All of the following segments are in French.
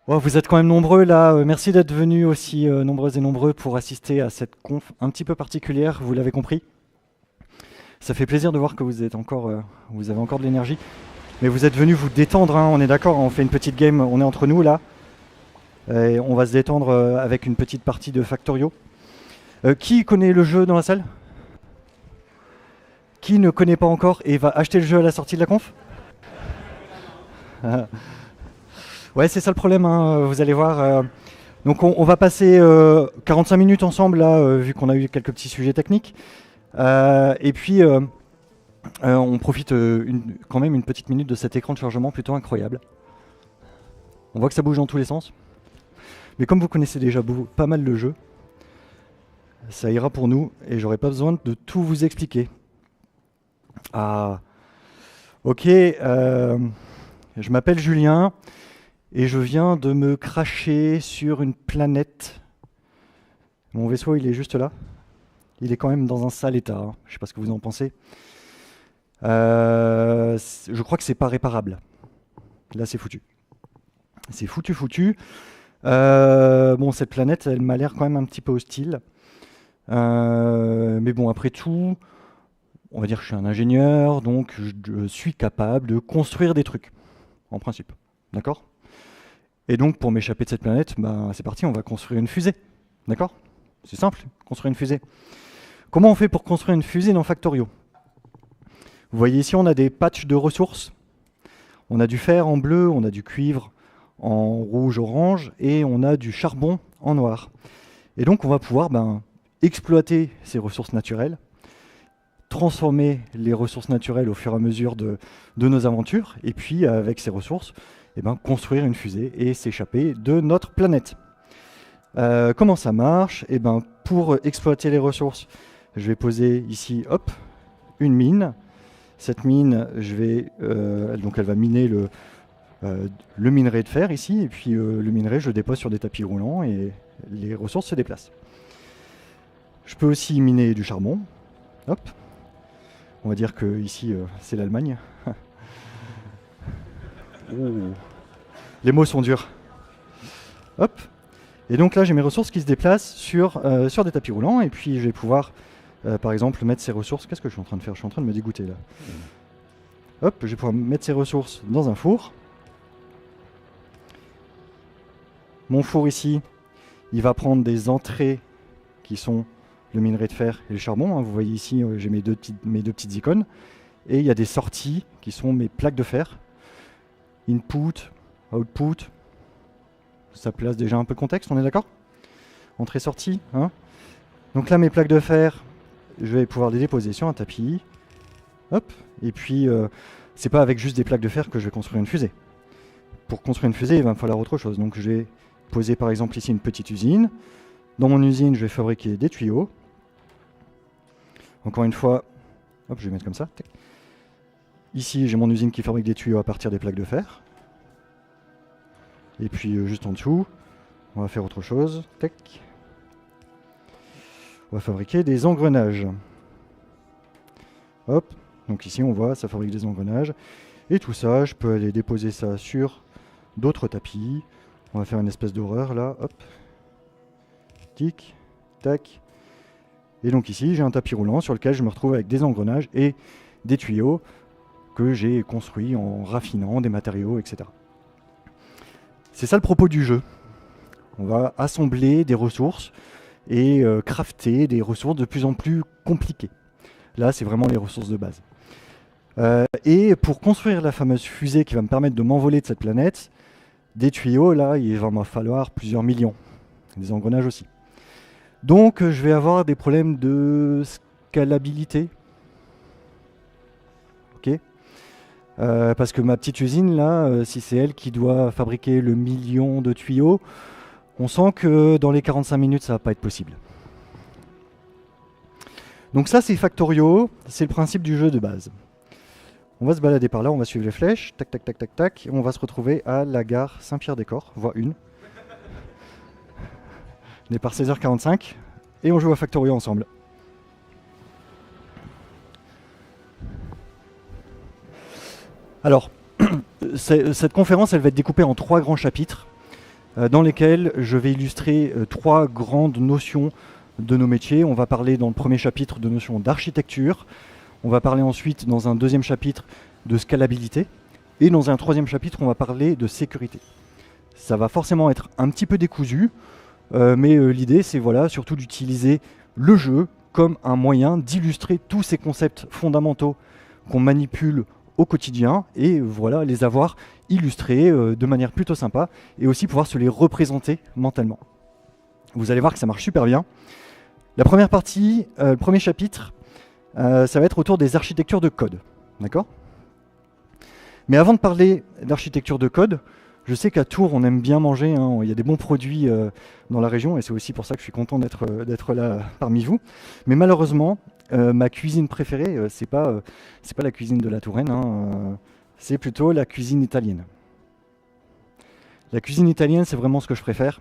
Oh, vous êtes quand même nombreux là. Merci d'être venus aussi nombreuses et nombreux pour assister à cette conf un petit peu particulière, vous l'avez compris. Ça fait plaisir de voir que vous êtes encore, vous avez encore de l'énergie. Mais vous êtes venus vous détendre, hein, on est d'accord, on fait une petite game, on est entre nous là. Et on va se détendre avec une petite partie de Factorio. Qui connaît le jeu dans la salle? Qui ne connaît pas encore et va acheter le jeu à la sortie de la conf? Ouais, c'est ça le problème, hein, vous allez voir. Donc on va passer 45 minutes ensemble là, vu qu'on a eu quelques petits sujets techniques. Et puis on profite quand même une petite minute de cet écran de chargement plutôt incroyable. On voit que ça bouge dans tous les sens. Mais comme vous connaissez déjà pas mal le jeu, ça ira pour nous et j'aurai pas besoin de tout vous expliquer. Ah, ok, je m'appelle Julien et je viens de me cracher sur une planète. Mon vaisseau, il est juste là. Il est quand même dans un sale état, hein. Je sais pas ce que vous en pensez. Je crois que c'est pas réparable. Là, c'est foutu. C'est foutu, foutu. Bon, cette planète, elle m'a l'air quand même un petit peu hostile. Mais bon, après tout, on va dire que je suis un ingénieur, donc je suis capable de construire des trucs, en principe. D'accord? Et donc, pour m'échapper de cette planète, bah, c'est parti, on va construire une fusée. D'accord? C'est simple, construire une fusée. Comment on fait pour construire une fusée dans Factorio? Vous voyez ici, on a des patchs de ressources. On a du fer en bleu, on a du cuivre en rouge-orange et on a du charbon en noir. Et donc, on va pouvoir exploiter ces ressources naturelles, transformer les ressources naturelles au fur et à mesure de nos aventures, et puis avec ces ressources, construire une fusée et s'échapper de notre planète. Comment ça marche? Pour exploiter les ressources, je vais poser ici, hop, une mine. Cette mine, donc elle va miner le minerai de fer ici, et puis le minerai, je le dépose sur des tapis roulants et les ressources se déplacent. Je peux aussi miner du charbon. Hop. On va dire que ici, c'est l'Allemagne. Les mots sont durs. Hop. Et donc là, j'ai mes ressources qui se déplacent sur des tapis roulants, et puis je vais pouvoir, par exemple, mettre ces ressources. Qu'est-ce que je suis en train de faire? Je suis en train de me dégoûter là. Hop, je vais pouvoir mettre ces ressources dans un four. Mon four ici, il va prendre des entrées qui sont le minerai de fer et le charbon, hein. Vous voyez ici, j'ai mes deux petites icônes. Et il y a des sorties qui sont mes plaques de fer. Input, output. Ça place déjà un peu le contexte, on est d'accord? Entrée-sortie, hein. Donc là, mes plaques de fer, je vais pouvoir les déposer sur un tapis. Hop. Et puis, c'est pas avec juste des plaques de fer que je vais construire une fusée. Pour construire une fusée, il va me falloir autre chose. Donc je vais poser par exemple ici une petite usine. Dans mon usine, je vais fabriquer des tuyaux. Encore une fois, hop, je vais mettre comme ça. Ici, j'ai mon usine qui fabrique des tuyaux à partir des plaques de fer. Et puis juste en dessous, on va faire autre chose. Tac. On va fabriquer des engrenages. Hop. Donc ici, on voit, ça fabrique des engrenages. Et tout ça, je peux aller déposer ça sur d'autres tapis. On va faire une espèce d'horreur là. Hop. Tic. Tac. Et donc ici, j'ai un tapis roulant sur lequel je me retrouve avec des engrenages et des tuyaux que j'ai construits en raffinant des matériaux, etc. C'est ça le propos du jeu. On va assembler des ressources et crafter des ressources de plus en plus compliquées. Là, c'est vraiment les ressources de base. Et pour construire la fameuse fusée qui va me permettre de m'envoler de cette planète, des tuyaux, là, il va m'en falloir plusieurs millions. Des engrenages aussi. Donc, je vais avoir des problèmes de scalabilité. Ok. Parce que ma petite usine, là, si c'est elle qui doit fabriquer le million de tuyaux, on sent que dans les 45 minutes, ça va pas être possible. Donc ça, c'est Factorio, c'est le principe du jeu de base. On va se balader par là, on va suivre les flèches, tac, tac, tac, tac, tac, et on va se retrouver à la gare Saint-Pierre-des-Corps, voie 1. On est par 16h45, et on joue à Factorio ensemble. Alors, cette conférence, elle va être découpée en 3 grands chapitres. dans lesquels je vais illustrer 3 grandes notions de nos métiers. On va parler dans le premier chapitre de notions d'architecture, on va parler ensuite dans un deuxième chapitre de scalabilité, et dans un troisième chapitre, on va parler de sécurité. Ça va forcément être un petit peu décousu, mais l'idée, c'est voilà, surtout d'utiliser le jeu comme un moyen d'illustrer tous ces concepts fondamentaux qu'on manipule au quotidien, et voilà, les avoir illustrés de manière plutôt sympa, et aussi pouvoir se les représenter mentalement. Vous allez voir que ça marche super bien. La première partie, le premier chapitre, ça va être autour des architectures de code. D'accord ? Mais avant de parler d'architecture de code, je sais qu'à Tours, on aime bien manger, hein, il y a des bons produits dans la région, et c'est aussi pour ça que je suis content d'être là parmi vous. Mais malheureusement, ma cuisine préférée, c'est pas la cuisine de la Touraine, hein, c'est plutôt la cuisine italienne. La cuisine italienne, c'est vraiment ce que je préfère.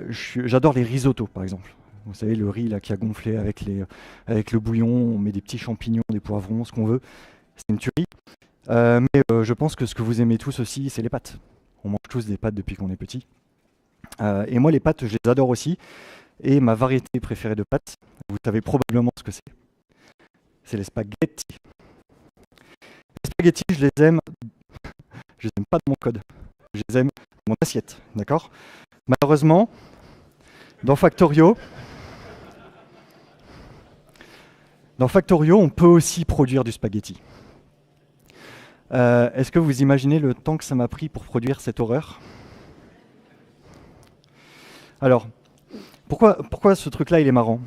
J'adore les risottos, par exemple. Vous savez, le riz là, qui a gonflé avec le bouillon, on met des petits champignons, des poivrons, ce qu'on veut. C'est une tuerie. Mais je pense que ce que vous aimez tous aussi, c'est les pâtes. On mange tous des pâtes depuis qu'on est petit. Et moi, les pâtes, je les adore aussi. Et ma variété préférée de pâtes, vous savez probablement ce que c'est. C'est les spaghettis. Les spaghettis, je les aime pas de mon code. Je les aime de mon assiette, d'accord ? Malheureusement, dans Factorio, on peut aussi produire du spaghetti. Est-ce que vous imaginez le temps que ça m'a pris pour produire cette horreur ? Alors, pourquoi ce truc-là, il est marrant ?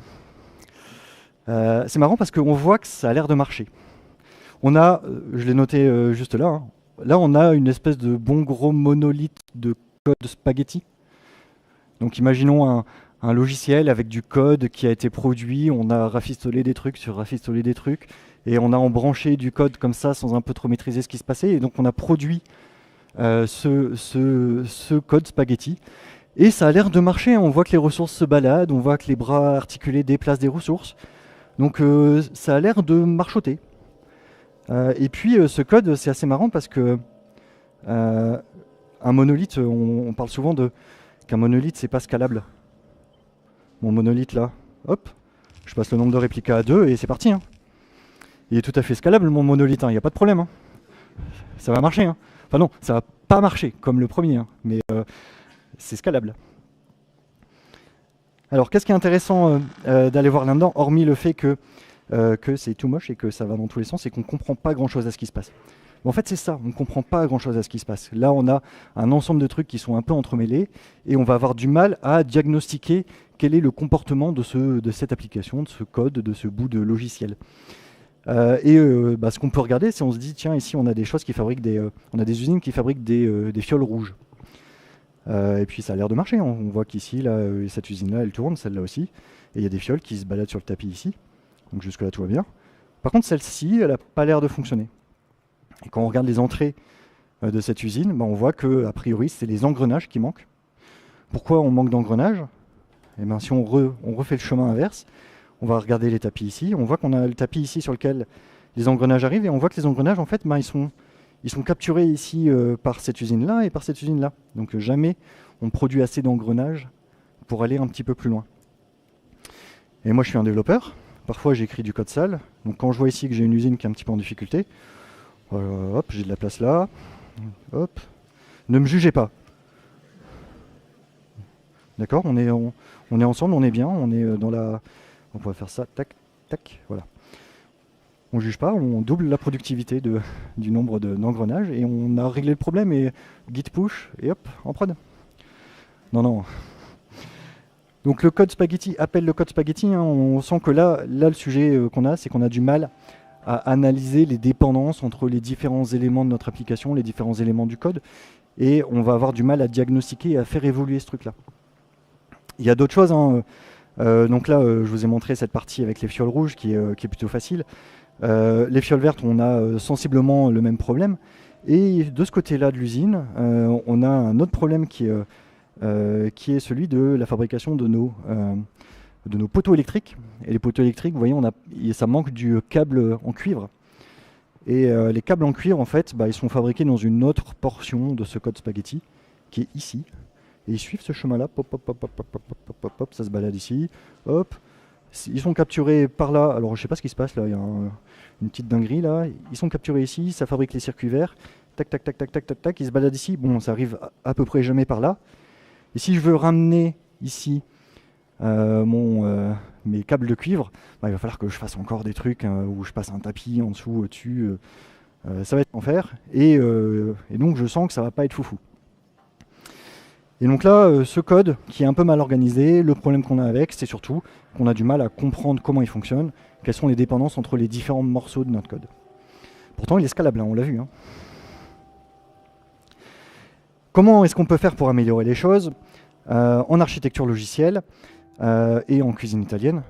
C'est marrant parce qu'on voit que ça a l'air de marcher. On a, je l'ai noté juste là, hein, là on a une espèce de bon gros monolithe de code spaghetti. Donc imaginons un logiciel avec du code qui a été produit, on a rafistolé des trucs sur rafistolé des trucs, et on a embranché du code comme ça sans un peu trop maîtriser ce qui se passait, et donc on a produit ce code spaghetti. Et ça a l'air de marcher, on voit que les ressources se baladent, on voit que les bras articulés déplacent des ressources, donc ça a l'air de marchoter. Et puis ce code, c'est assez marrant parce que un monolithe, on parle souvent qu'un monolithe, c'est pas scalable. Mon monolithe là, hop, je passe le nombre de réplicas à 2 et c'est parti. Hein. Il est tout à fait scalable mon monolithe, il n'y a pas de problème. Hein. Ça va marcher. Hein. Enfin non, ça va pas marcher comme le premier, hein, mais c'est scalable. Alors qu'est-ce qui est intéressant d'aller voir là-dedans, hormis le fait que c'est tout moche et que ça va dans tous les sens, c'est qu'on ne comprend pas grand-chose à ce qui se passe. En fait, c'est ça, on ne comprend pas grand-chose à ce qui se passe. Là, on a un ensemble de trucs qui sont un peu entremêlés et on va avoir du mal à diagnostiquer quel est le comportement de cette application, de ce code, de ce bout de logiciel. Ce qu'on peut regarder, c'est on se dit, tiens, ici, on a des choses qui fabriquent on a des usines qui fabriquent des fioles rouges. Et puis, ça a l'air de marcher. On voit qu'ici, là, cette usine-là, elle tourne, celle-là aussi. Et il y a des fioles qui se baladent sur le tapis ici. Donc jusque-là, tout va bien. Par contre, celle-ci, elle n'a pas l'air de fonctionner. Et quand on regarde les entrées de cette usine, on voit qu'a priori, c'est les engrenages qui manquent. Pourquoi on manque d'engrenages ? Eh bien, si on refait le chemin inverse, on va regarder les tapis ici. On voit qu'on a le tapis ici sur lequel les engrenages arrivent. Et on voit que les engrenages, en fait, ils sont capturés ici par cette usine-là et par cette usine-là. Donc jamais on produit assez d'engrenages pour aller un petit peu plus loin. Et moi, je suis un développeur. Parfois, j'écris du code sale. Donc quand je vois ici que j'ai une usine qui est un petit peu en difficulté, hop, j'ai de la place là. Hop. Ne me jugez pas. D'accord, on est ensemble, on est bien, on est dans la... On pourrait faire ça, tac, tac, voilà. On ne juge pas, on double la productivité du nombre d'engrenages et on a réglé le problème et git push et hop, en prod. Non. Donc le code spaghetti appelle le code spaghetti, hein, on sent que là le sujet qu'on a, c'est qu'on a du mal à analyser les dépendances entre les différents éléments de notre application, les différents éléments du code, et on va avoir du mal à diagnostiquer et à faire évoluer ce truc-là. Il y a d'autres choses, hein. Donc là, je vous ai montré cette partie avec les fioles rouges qui est plutôt facile. Les fioles vertes, on a sensiblement le même problème. Et de ce côté-là de l'usine, on a un autre problème qui est celui de la fabrication de nos poteaux électriques. Et les poteaux électriques, vous voyez, ça manque du câble en cuivre. Et les câbles en cuivre, en fait, ils sont fabriqués dans une autre portion de ce code spaghetti, qui est ici. Et ils suivent ce chemin-là, pop, pop, pop, pop, pop, pop, pop, pop, pop, ça se balade ici, hop. Ils sont capturés par là, alors je sais pas ce qui se passe là, il y a une petite dinguerie là. Ils sont capturés ici, ça fabrique les circuits verts, tac, tac, tac, tac, tac, tac, tac, ils se baladent ici. Bon, ça arrive à peu près jamais par là. Et si je veux ramener ici mes câbles de cuivre, bah, il va falloir que je fasse encore des trucs où je passe un tapis en dessous, au-dessus. Ça va être enfer. Et donc je sens que ça va pas être foufou. Et donc là, ce code qui est un peu mal organisé, le problème qu'on a avec, c'est surtout qu'on a du mal à comprendre comment il fonctionne, quelles sont les dépendances entre les différents morceaux de notre code. Pourtant, il est scalable, hein, on l'a vu. Hein. Comment est-ce qu'on peut faire pour améliorer les choses en architecture logicielle et en cuisine italienne?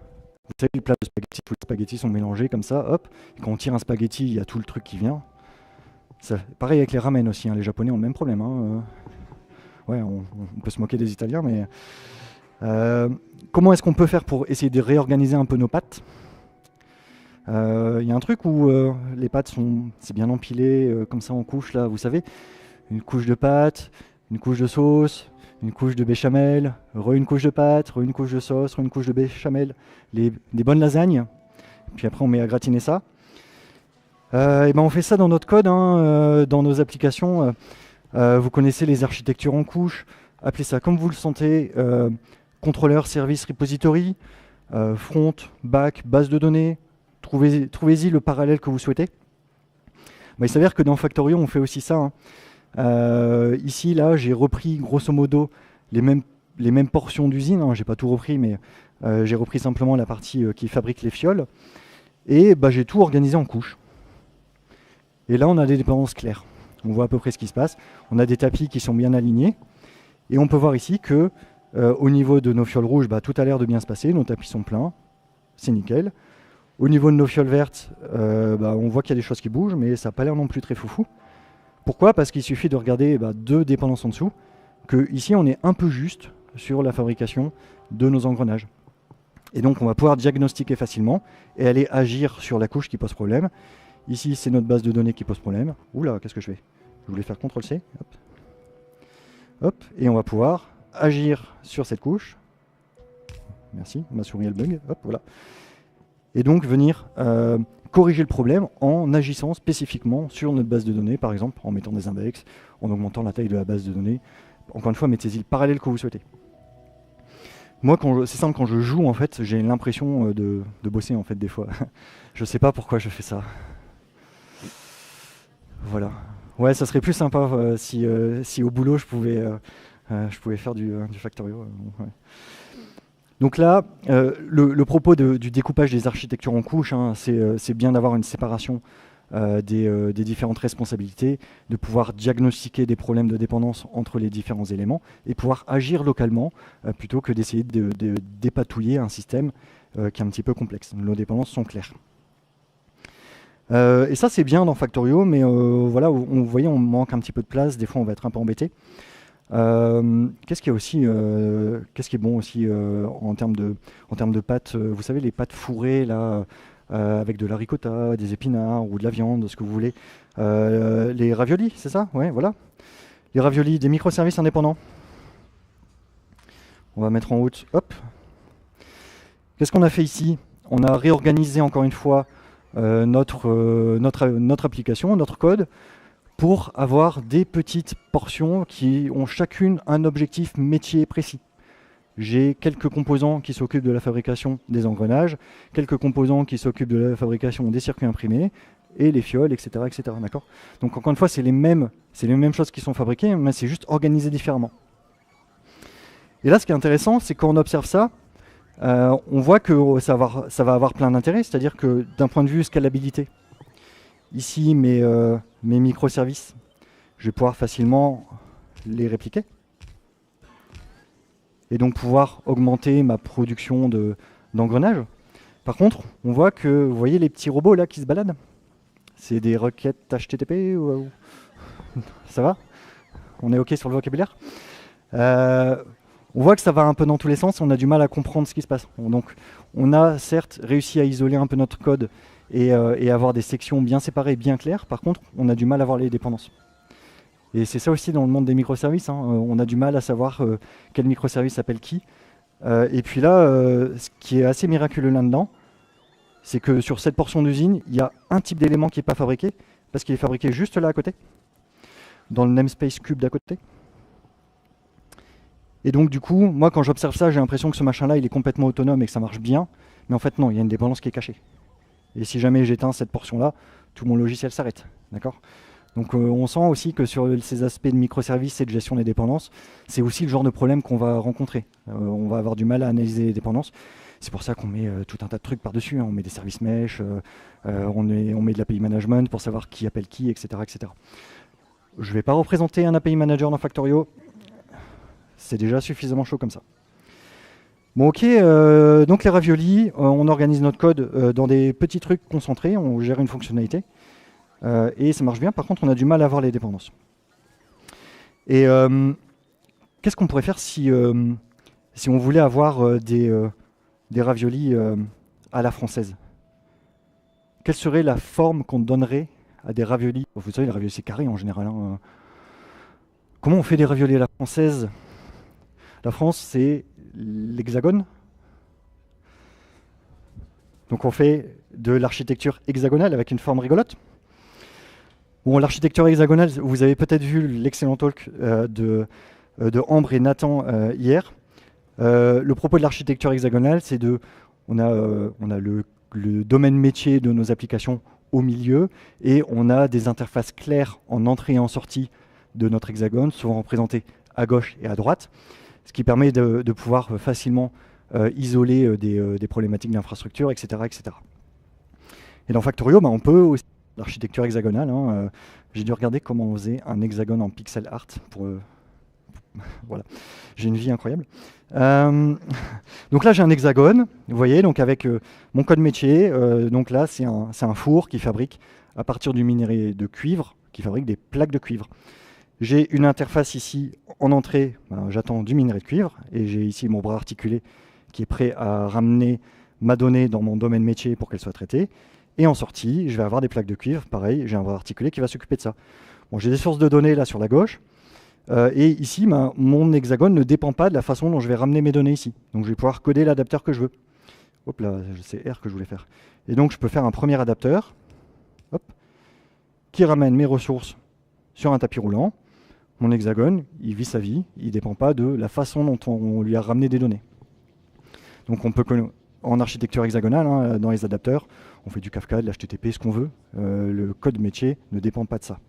Vous savez, le plat de spaghetti, tous les spaghettis sont mélangés comme ça, hop. Et quand on tire un spaghetti, il y a tout le truc qui vient. Ça, pareil avec les ramen aussi, hein, les Japonais ont le même problème. Hein, ouais, on peut se moquer des Italiens, mais comment est-ce qu'on peut faire pour essayer de réorganiser un peu nos pâtes? Il y a un truc où les pâtes c'est bien empilé comme ça en couches là, vous savez, une couche de pâtes, une couche de sauce, une couche de béchamel, une couche de pâtes, une couche de sauce, une couche de béchamel, des bonnes lasagnes. Puis après on met à gratiner ça. Et ben on fait ça dans notre code, hein, dans nos applications. Vous connaissez les architectures en couches, appelez ça comme vous le sentez, contrôleur, service, repository, front, back, base de données, trouvez-y le parallèle que vous souhaitez. Bah, il s'avère que dans Factorio, on fait aussi ça. Hein. Ici, là, j'ai repris grosso modo les mêmes portions d'usine. Hein. J'ai pas tout repris, mais j'ai repris simplement la partie qui fabrique les fioles. Et bah, j'ai tout organisé en couches. Et là, on a des dépendances claires. On voit à peu près ce qui se passe. On a des tapis qui sont bien alignés. Et on peut voir ici que au niveau de nos fioles rouges, bah, tout a l'air de bien se passer. Nos tapis sont pleins. C'est nickel. Au niveau de nos fioles vertes, on voit qu'il y a des choses qui bougent, mais ça n'a pas l'air non plus très foufou. Pourquoi? Parce qu'il suffit de regarder deux dépendances en dessous, que ici on est un peu juste sur la fabrication de nos engrenages. Et donc on va pouvoir diagnostiquer facilement et aller agir sur la couche qui pose problème. Ici c'est notre base de données qui pose problème. Oula, qu'est-ce que je fais? Je voulais faire CTRL-C. Hop. Hop. Et on va pouvoir agir sur cette couche. Merci, ma souris elle bug. Hop, voilà. Et donc venir corriger le problème en agissant spécifiquement sur notre base de données, par exemple en mettant des index, en augmentant la taille de la base de données. Encore une fois, mettez-y le parallèle que vous souhaitez. Moi, c'est simple, quand je joue, en fait, j'ai l'impression de bosser, en fait, des fois. Je sais pas pourquoi je fais ça. Voilà. Ouais, ça serait plus sympa si au boulot, je pouvais faire du Factorio. Ouais. Donc là, le propos du découpage des architectures en couches, hein, c'est bien d'avoir une séparation des différentes responsabilités, de pouvoir diagnostiquer des problèmes de dépendance entre les différents éléments et pouvoir agir localement plutôt que d'essayer de dépatouiller un système qui est un petit peu complexe. Nos dépendances sont claires. Et ça, c'est bien dans Factorio, mais voilà, vous voyez, on manque un petit peu de place, des fois on va être un peu embêté. Qu'est-ce qui est bon aussi en termes de pâtes, vous savez, les pâtes fourrées là, avec de la ricotta, des épinards ou de la viande, ce que vous voulez. Les raviolis, c'est ça? Ouais, voilà. Les raviolis, des microservices indépendants. On va mettre en route. Hop. Qu'est-ce qu'on a fait ici? On a réorganisé encore une fois notre application, notre code, pour avoir des petites portions qui ont chacune un objectif métier précis. J'ai quelques composants qui s'occupent de la fabrication des engrenages, quelques composants qui s'occupent de la fabrication des circuits imprimés, et les fioles, etc. etc. D'accord ? Donc encore une fois, c'est les mêmes choses qui sont fabriquées, mais c'est juste organisé différemment. Et là, ce qui est intéressant, c'est quand on observe ça, on voit que ça va avoir plein d'intérêts, c'est-à-dire que d'un point de vue scalabilité, ici mes microservices, je vais pouvoir facilement les répliquer et donc pouvoir augmenter ma production d'engrenages. Par contre, on voit que, vous voyez les petits robots là qui se baladent? C'est des requêtes HTTP ou... Ça va? On est OK sur le vocabulaire? On voit que ça va un peu dans tous les sens, on a du mal à comprendre ce qui se passe. Donc on a certes réussi à isoler un peu notre code et avoir des sections bien séparées, bien claires. Par contre, on a du mal à voir les dépendances. Et c'est ça aussi dans le monde des microservices, hein. On a du mal à savoir quel microservice appelle qui. Et puis là, ce qui est assez miraculeux là-dedans, c'est que sur cette portion d'usine, il y a un type d'élément qui n'est pas fabriqué, parce qu'il est fabriqué juste là à côté, dans le namespace cube d'à côté. Et donc du coup, moi quand j'observe ça, j'ai l'impression que ce machin-là, il est complètement autonome et que ça marche bien. Mais en fait non, il y a une dépendance qui est cachée. Et si jamais j'éteins cette portion-là, tout mon logiciel s'arrête. D'accord ? Donc on sent aussi que sur ces aspects de microservices et de gestion des dépendances, c'est aussi le genre de problème qu'on va rencontrer. On va avoir du mal à analyser les dépendances. C'est pour ça qu'on met tout un tas de trucs par-dessus, hein. On met des services mesh, on met de l'API management pour savoir qui appelle qui, etc. etc. Je ne vais pas représenter un API manager dans Factorio. C'est déjà suffisamment chaud comme ça. Bon ok, donc les raviolis, on organise notre code dans des petits trucs concentrés, on gère une fonctionnalité. Et ça marche bien, par contre on a du mal à voir les dépendances. Et qu'est-ce qu'on pourrait faire si on voulait avoir des raviolis à la française? Quelle serait la forme qu'on donnerait à des raviolis? Vous savez, les raviolis c'est carré en général, hein. Comment on fait des raviolis à la française? La France c'est l'hexagone. Donc on fait de l'architecture hexagonale avec une forme rigolote. Bon, l'architecture hexagonale, vous avez peut-être vu l'excellent talk de Ambre et Nathan hier. Le propos de l'architecture hexagonale, c'est on a le domaine métier de nos applications au milieu et on a des interfaces claires en entrée et en sortie de notre hexagone, souvent représentées à gauche et à droite, ce qui permet de pouvoir facilement isoler des problématiques d'infrastructure, etc., etc. Et dans Factorio, on peut aussi l'architecture hexagonale, hein. J'ai dû regarder comment on faisait un hexagone en pixel art pour voilà, j'ai une vie incroyable. Donc là j'ai un hexagone, vous voyez, donc avec mon code métier. Donc là c'est un four qui fabrique à partir du minerai de cuivre, qui fabrique des plaques de cuivre. J'ai une interface ici en entrée, j'attends du minerai de cuivre, et j'ai ici mon bras articulé qui est prêt à ramener ma donnée dans mon domaine métier pour qu'elle soit traitée. Et en sortie, je vais avoir des plaques de cuivre, pareil, j'ai un bras articulé qui va s'occuper de ça. Bon, j'ai des sources de données là sur la gauche, et ici, mon hexagone ne dépend pas de la façon dont je vais ramener mes données ici. Donc je vais pouvoir coder l'adapteur que je veux. Hop là, c'est R que je voulais faire. Et donc je peux faire un premier adapteur, hop, qui ramène mes ressources sur un tapis roulant. Mon hexagone, il vit sa vie, il ne dépend pas de la façon dont on lui a ramené des données. Donc on peut, en architecture hexagonale, hein, dans les adapteurs, on fait du Kafka, de l'HTTP, ce qu'on veut. Le code métier ne dépend pas de ça.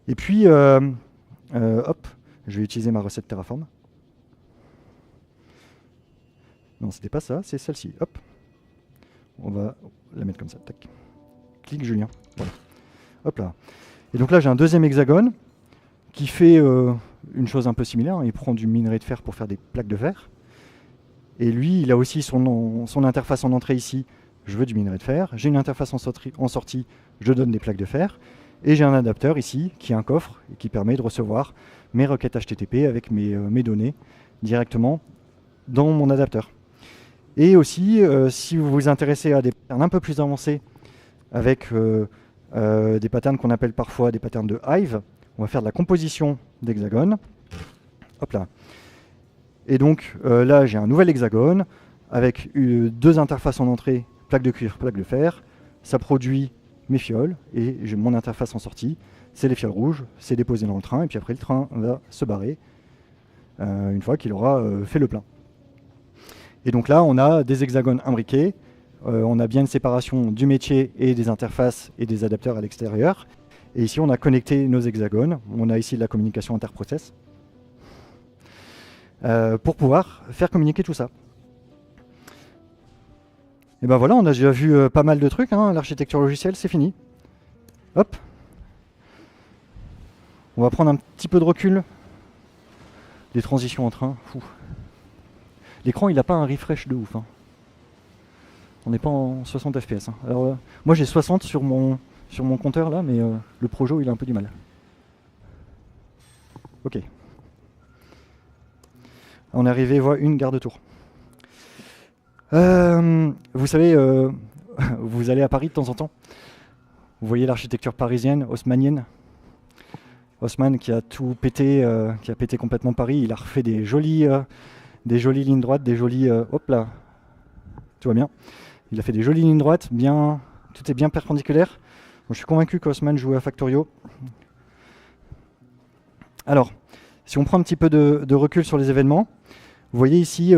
Et puis, hop, je vais utiliser ma recette Terraform. Non, c'était pas ça, c'est celle-ci. Hop, on va la mettre comme ça. Tac. Clique Julien. Voilà. Hop là. Et donc là, j'ai un deuxième hexagone qui fait une chose un peu similaire. Il prend du minerai de fer pour faire des plaques de fer. Et lui, il a aussi son interface en entrée ici. Je veux du minerai de fer. J'ai une interface en sortie. Je donne des plaques de fer. Et j'ai un adapteur ici qui est un coffre et qui permet de recevoir mes requêtes HTTP avec mes données directement dans mon adapteur. Et aussi, si vous vous intéressez à des patterns un peu plus avancés avec des patterns qu'on appelle parfois des patterns de Hive, on va faire de la composition d'hexagones. Hop là. Et donc là, j'ai un nouvel hexagone avec deux interfaces en entrée, plaque de cuivre, plaque de fer. Ça produit mes fioles et j'ai mon interface en sortie. C'est les fioles rouges, c'est déposé dans le train et puis après le train va se barrer une fois qu'il aura fait le plein. Et donc là, on a des hexagones imbriqués. On a bien une séparation du métier et des interfaces et des adapteurs à l'extérieur. Et ici, on a connecté nos hexagones. On a ici de la communication interprocess pour pouvoir faire communiquer tout ça. Et ben voilà, on a déjà vu pas mal de trucs, hein. L'architecture logicielle, c'est fini. Hop. On va prendre un petit peu de recul. Les transitions en train. L'écran, il n'a pas un refresh de ouf, hein. On n'est pas en 60 fps, hein. Alors, moi j'ai 60 sur mon compteur là, mais le Projo il a un peu du mal. Ok. On est arrivé, voilà, une gare de Tours. Vous savez, vous allez à Paris de temps en temps. Vous voyez l'architecture parisienne, haussmannienne. Haussmann qui a tout pété, qui a pété complètement Paris. Il a refait des jolies lignes droites, des jolies... hop là, tout va bien. Il a fait des jolies lignes droites, tout est bien perpendiculaire. Donc, je suis convaincu qu'Haussmann jouait à Factorio. Alors, si on prend un petit peu de recul sur les événements, vous voyez ici,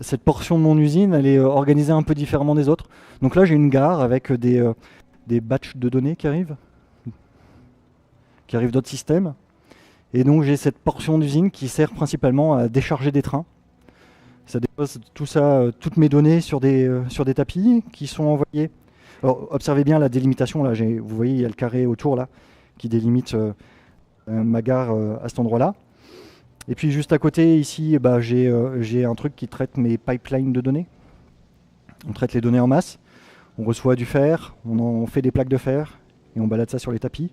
cette portion de mon usine, elle est organisée un peu différemment des autres. Donc là, j'ai une gare avec des batchs de données qui arrivent d'autres systèmes. Et donc j'ai cette portion d'usine qui sert principalement à décharger des trains. Ça dépose tout ça, toutes mes données sur des tapis qui sont envoyés. Alors observez bien la délimitation, là, vous voyez il y a le carré autour là, qui délimite ma gare à cet endroit-là. Et puis juste à côté ici, j'ai un truc qui traite mes pipelines de données. On traite les données en masse, on reçoit du fer, on fait des plaques de fer et on balade ça sur les tapis.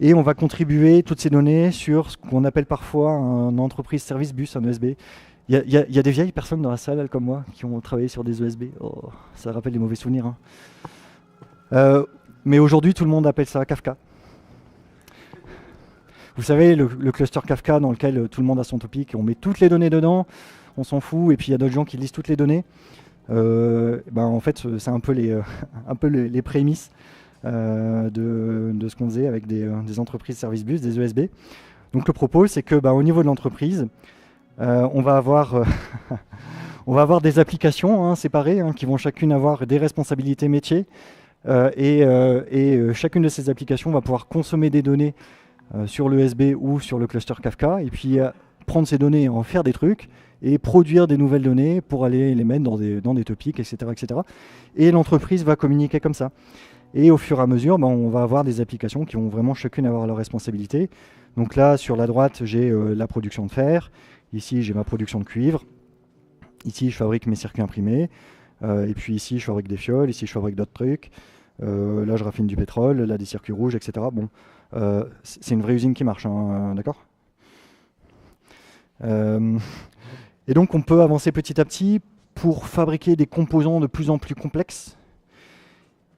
Et on va contribuer toutes ces données sur ce qu'on appelle parfois un entreprise service bus, un ESB. Il y a des vieilles personnes dans la salle, comme moi, qui ont travaillé sur des ESB. Oh, ça rappelle des mauvais souvenirs. Hein. Mais aujourd'hui, tout le monde appelle ça Kafka. Vous savez, le cluster Kafka dans lequel tout le monde a son topic, on met toutes les données dedans, on s'en fout, et puis il y a d'autres gens qui lisent toutes les données. En fait, c'est un peu les prémices de ce qu'on faisait avec des entreprises service bus, des ESB. Donc le propos, c'est que au niveau de l'entreprise, on va avoir des applications séparées qui vont chacune avoir des responsabilités métiers et chacune de ces applications va pouvoir consommer des données sur l'ESB ou sur le cluster Kafka et puis prendre ces données, en faire des trucs et produire des nouvelles données pour aller les mettre dans des topics, etc., etc. Et l'entreprise va communiquer comme ça. Et au fur et à mesure, on va avoir des applications qui vont vraiment chacune avoir leur responsabilité. Donc là, sur la droite, j'ai la production de fer. Ici, j'ai ma production de cuivre. Ici, je fabrique mes circuits imprimés. Et puis ici, je fabrique des fioles. Ici, je fabrique d'autres trucs. Là, je raffine du pétrole. Là, des circuits rouges, etc. Bon, c'est une vraie usine qui marche, hein, d'accord ? Et donc, on peut avancer petit à petit pour fabriquer des composants de plus en plus complexes.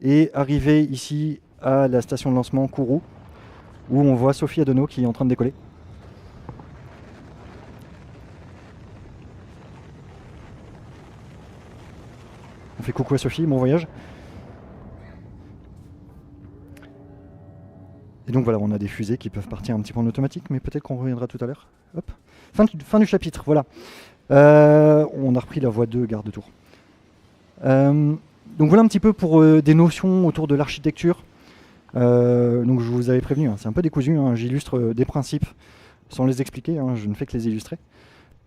Et arriver ici à la station de lancement Kourou, où on voit Sophie Adenau qui est en train de décoller. On fait coucou à Sophie, bon voyage. Et donc voilà, on a des fusées qui peuvent partir un petit peu en automatique, mais peut-être qu'on reviendra tout à l'heure. Hop. Fin du chapitre, voilà. On a repris la voie 2, gare de Tours. Donc voilà un petit peu pour des notions autour de l'architecture. Donc je vous avais prévenu, c'est un peu décousu, j'illustre des principes sans les expliquer, je ne fais que les illustrer.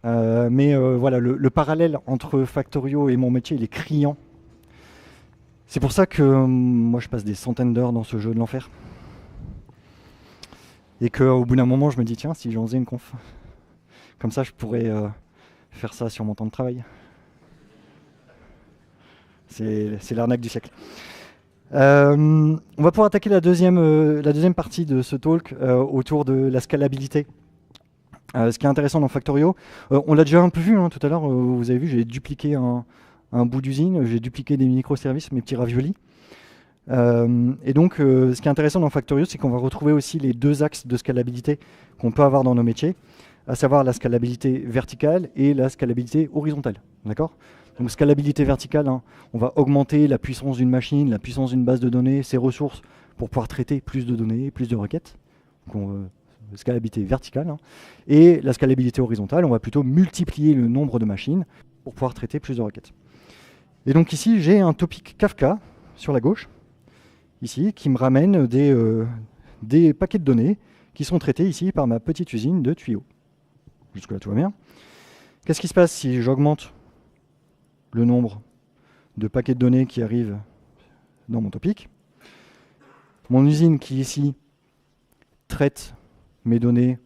Mais voilà, le parallèle entre Factorio et mon métier, il est criant. C'est pour ça que moi je passe des centaines d'heures dans ce jeu de l'enfer. Et qu'au bout d'un moment je me dis, tiens, si j'en faisais une conf, comme ça je pourrais faire ça sur mon temps de travail. C'est l'arnaque du siècle. On va pouvoir attaquer la deuxième partie de ce talk autour de la scalabilité. Ce qui est intéressant dans Factorio, on l'a déjà un peu vu tout à l'heure, vous avez vu, j'ai dupliqué un bout d'usine, j'ai dupliqué des microservices, mes petits raviolis. Et donc, ce qui est intéressant dans Factorio, c'est qu'on va retrouver aussi les deux axes de scalabilité qu'on peut avoir dans nos métiers, à savoir la scalabilité verticale et la scalabilité horizontale. D'accord ? Donc scalabilité verticale, on va augmenter la puissance d'une machine, la puissance d'une base de données, ses ressources pour pouvoir traiter plus de données, plus de requêtes. Donc, scalabilité verticale. Et la scalabilité horizontale, on va plutôt multiplier le nombre de machines pour pouvoir traiter plus de requêtes. Et donc ici, j'ai un topic Kafka sur la gauche, ici, qui me ramène des paquets de données qui sont traités ici par ma petite usine de tuyaux. Jusque-là, tout va bien. Qu'est-ce qui se passe si j'augmente le nombre de paquets de données qui arrivent dans mon topic? Mon usine qui ici traite mes données,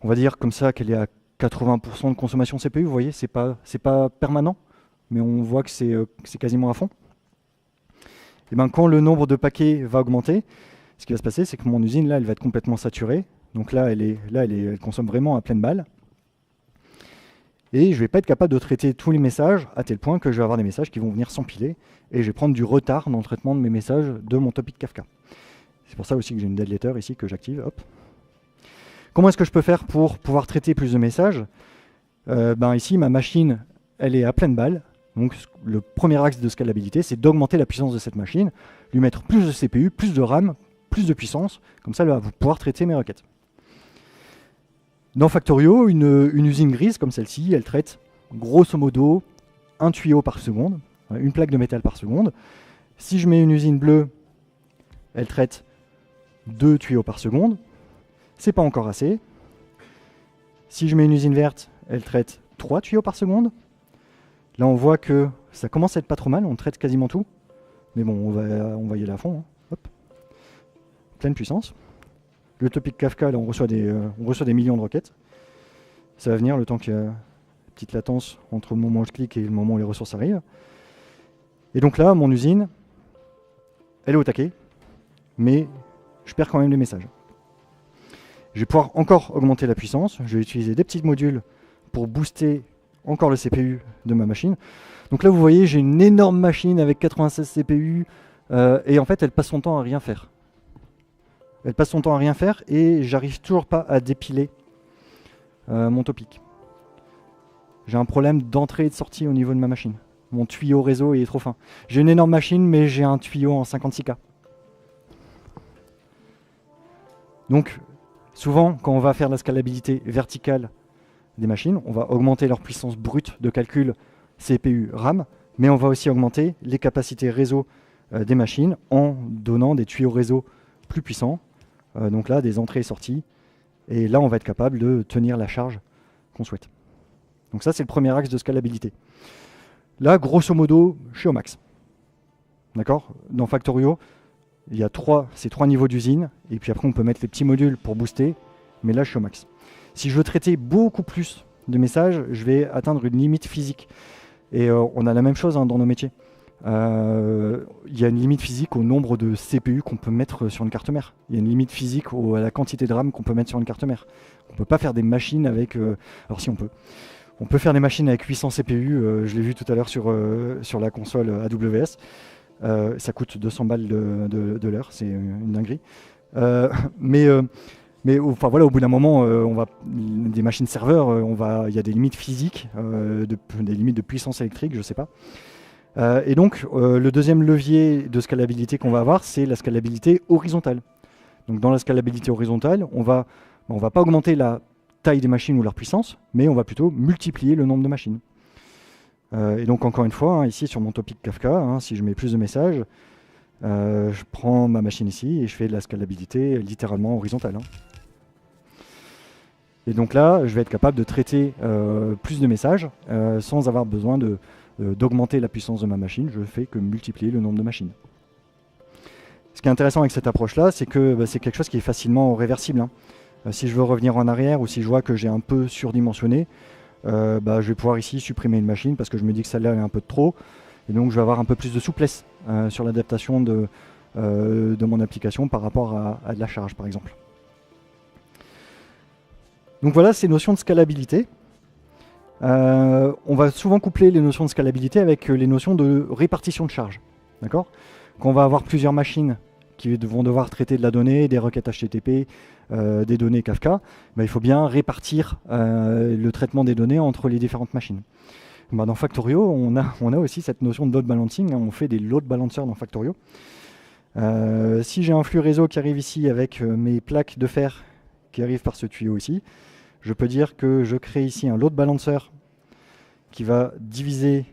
on va dire comme ça qu'elle est à 80% de consommation CPU, vous voyez, c'est pas permanent, mais on voit que c'est quasiment à fond. Et bien quand le nombre de paquets va augmenter, ce qui va se passer, c'est que mon usine là, elle va être complètement saturée. Donc là, elle consomme vraiment à pleine balle. Et je ne vais pas être capable de traiter tous les messages à tel point que je vais avoir des messages qui vont venir s'empiler et je vais prendre du retard dans le traitement de mes messages de mon topic Kafka. C'est pour ça aussi que j'ai une dead letter ici que j'active. Hop. Comment est-ce que je peux faire pour pouvoir traiter plus de messages? Ici, ma machine, elle est à pleine balle. Donc le premier axe de scalabilité, c'est d'augmenter la puissance de cette machine, lui mettre plus de CPU, plus de RAM, plus de puissance. Comme ça, elle va pouvoir traiter mes requêtes. Dans Factorio, une usine grise comme celle-ci, elle traite grosso modo un tuyau par seconde, une plaque de métal par seconde. Si je mets une usine bleue, elle traite 2 tuyaux par seconde. C'est pas encore assez. Si je mets une usine verte, elle traite 3 tuyaux par seconde. Là, on voit que ça commence à être pas trop mal, on traite quasiment tout. Mais bon, on va y aller à fond. Hein. Hop. Pleine puissance. Le topic Kafka, là, on reçoit des millions de requêtes. Ça va venir le temps qu'il y a une petite latence entre le moment où je clique et le moment où les ressources arrivent. Et donc là, mon usine, elle est au taquet, mais je perds quand même les messages. Je vais pouvoir encore augmenter la puissance. Je vais utiliser des petits modules pour booster encore le CPU de ma machine. Donc là, vous voyez, j'ai une énorme machine avec 96 CPU et en fait, elle passe son temps à rien faire. Elle passe son temps à rien faire et j'arrive toujours pas à dépiler mon topic. J'ai un problème d'entrée et de sortie au niveau de ma machine. Mon tuyau réseau est trop fin. J'ai une énorme machine, mais j'ai un tuyau en 56K. Donc, souvent, quand on va faire la scalabilité verticale des machines, on va augmenter leur puissance brute de calcul CPU, RAM, mais on va aussi augmenter les capacités réseau des machines en donnant des tuyaux réseau plus puissants. Donc là, des entrées et sorties. Et là, on va être capable de tenir la charge qu'on souhaite. Donc ça, c'est le premier axe de scalabilité. Là, grosso modo, je suis au max. D'accord? Dans Factorio, il y a ces 3 niveaux d'usine, et puis après, on peut mettre les petits modules pour booster, mais là, je suis au max. Si je veux traiter beaucoup plus de messages, je vais atteindre une limite physique. Et on a la même chose dans nos métiers. Il y a une limite physique au nombre de CPU qu'on peut mettre sur une carte mère. Il y a une limite physique à la quantité de RAM qu'on peut mettre sur une carte mère. On ne peut pas faire des machines avec... alors si, on peut. On peut faire des machines avec 800 CPU, je l'ai vu tout à l'heure sur la console AWS. Ça coûte 200 balles de l'heure, c'est une dinguerie. Mais enfin, voilà, au bout d'un moment, des machines serveurs, il y a des limites physiques, des limites de puissance électrique, je ne sais pas. Et donc, le deuxième levier de scalabilité qu'on va avoir, c'est la scalabilité horizontale. Donc, dans la scalabilité horizontale, on va pas augmenter la taille des machines ou leur puissance, mais on va plutôt multiplier le nombre de machines. Et donc, encore une fois, ici sur mon topic Kafka, si je mets plus de messages, je prends ma machine ici et je fais de la scalabilité littéralement horizontale. Et donc là, je vais être capable de traiter plus de messages sans avoir besoin d'augmenter la puissance de ma machine. Je fais que multiplier le nombre de machines. Ce qui est intéressant avec cette approche-là, c'est que c'est quelque chose qui est facilement réversible. Si je veux revenir en arrière ou si je vois que j'ai un peu surdimensionné, je vais pouvoir ici supprimer une machine parce que je me dis que celle-là est un peu de trop. Et donc je vais avoir un peu plus de souplesse sur l'adaptation de mon application par rapport à de la charge, par exemple. Donc voilà ces notions de scalabilité. On va souvent coupler les notions de scalabilité avec les notions de répartition de charge. D'accord ? Quand on va avoir plusieurs machines qui vont devoir traiter de la donnée, des requêtes HTTP, des données Kafka, il faut bien répartir le traitement des données entre les différentes machines. Dans Factorio, on a aussi cette notion de load balancing. On fait des load balancers dans Factorio. Si j'ai un flux réseau qui arrive ici avec mes plaques de fer qui arrivent par ce tuyau ici, je peux dire que je crée ici un load balancer qui va diviser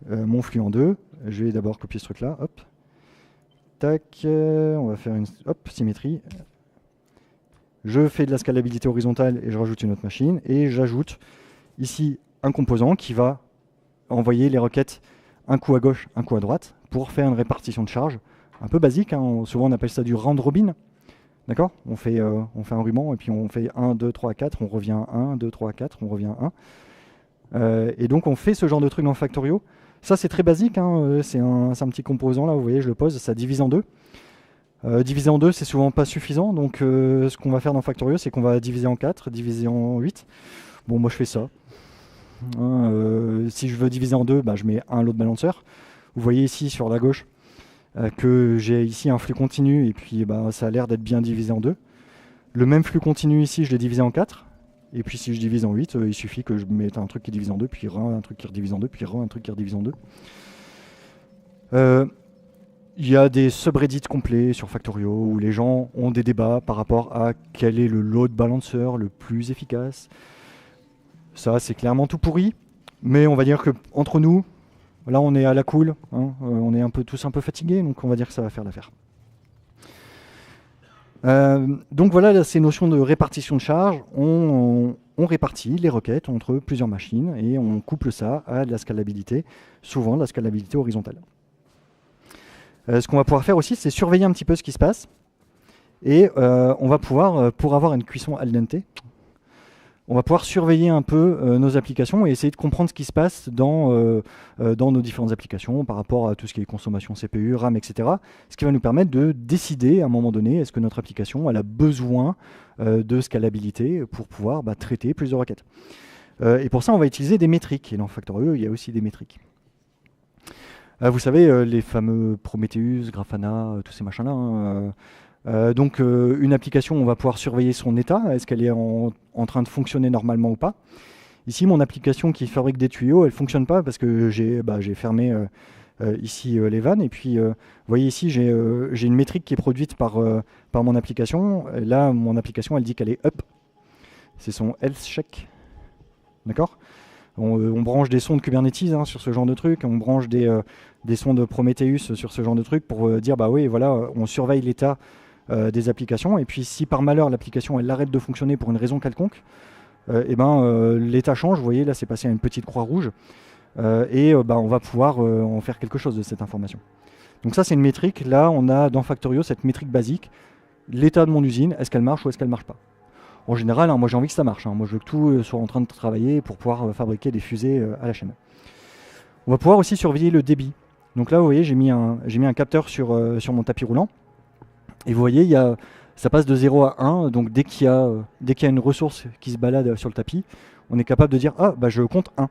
mon flux en deux. Je vais d'abord copier ce truc-là. Hop. Tac. On va faire une symétrie. Je fais de la scalabilité horizontale et je rajoute une autre machine. Et j'ajoute ici un composant qui va envoyer les requêtes un coup à gauche, un coup à droite pour faire une répartition de charge un peu basique. Souvent on appelle ça du round robin. D'accord ? On fait un ruban et puis on fait 1, 2, 3, 4, on revient 1, 2, 3, 4, on revient 1. Et donc on fait ce genre de truc dans Factorio. Ça c'est très basique, c'est un petit composant là, vous voyez, je le pose, ça divise en deux. Diviser en deux, c'est souvent pas suffisant, donc ce qu'on va faire dans Factorio, c'est qu'on va diviser en 4, diviser en 8. Bon, moi je fais ça. Si je veux diviser en deux, je mets un load balancer. Vous voyez ici sur la gauche, que j'ai ici un flux continu et puis ça a l'air d'être bien divisé en deux. Le même flux continu ici, je l'ai divisé en 4. Et puis si je divise en 8, il suffit que je mette un truc qui divise en 2, puis un truc qui redivise en 2, puis un truc qui redivise en 2. Il y a des subreddits complets sur Factorio où les gens ont des débats par rapport à quel est le load balancer le plus efficace. Ça, c'est clairement tout pourri, mais on va dire que entre nous, là on est à la cool, hein, on est tous un peu fatigués, donc on va dire que ça va faire l'affaire. Donc voilà ces notions de répartition de charge. On répartit les requêtes entre plusieurs machines et on couple ça à de la scalabilité, souvent de la scalabilité horizontale. Ce qu'on va pouvoir faire aussi, c'est surveiller un petit peu ce qui se passe. Et on va pouvoir, pour avoir une cuisson al dente, on va pouvoir surveiller un peu nos applications et essayer de comprendre ce qui se passe dans nos différentes applications par rapport à tout ce qui est consommation CPU, RAM, etc. Ce qui va nous permettre de décider à un moment donné, est-ce que notre application elle a besoin de scalabilité pour pouvoir traiter plus de requêtes. Et pour ça, on va utiliser des métriques. Et dans Factorio, il y a aussi des métriques. Vous savez, les fameux Prometheus, Grafana, tous ces machins-là. Donc une application, on va pouvoir surveiller son état. Est-ce qu'elle est en train de fonctionner normalement ou pas? Ici, mon application qui fabrique des tuyaux, elle ne fonctionne pas parce que j'ai fermé ici les vannes. Et puis, vous voyez ici, j'ai une métrique qui est produite par mon application. Et là, mon application, elle dit qu'elle est up. C'est son health check. D'accord ? On branche des sondes Kubernetes sur ce genre de truc, on branche des sondes Prometheus sur ce genre de truc pour dire oui, voilà, on surveille l'état des applications. Et puis si par malheur l'application elle arrête de fonctionner pour une raison quelconque, l'état change. Vous voyez là, c'est passé à une petite croix rouge et on va pouvoir en faire quelque chose de cette information. Donc ça, c'est une métrique. Là, on a dans Factorio cette métrique basique, l'état de mon usine, est-ce qu'elle marche ou est-ce qu'elle marche pas. En général, moi j'ai envie que ça marche. Moi je veux que tout soit en train de travailler pour pouvoir fabriquer des fusées à la chaîne. On va pouvoir aussi surveiller le débit. Donc là, vous voyez, j'ai mis un capteur sur mon tapis roulant. Et vous voyez, ça passe de 0 à 1. Donc dès qu'il y a une ressource qui se balade sur le tapis, on est capable de dire « Ah, je compte 1 ».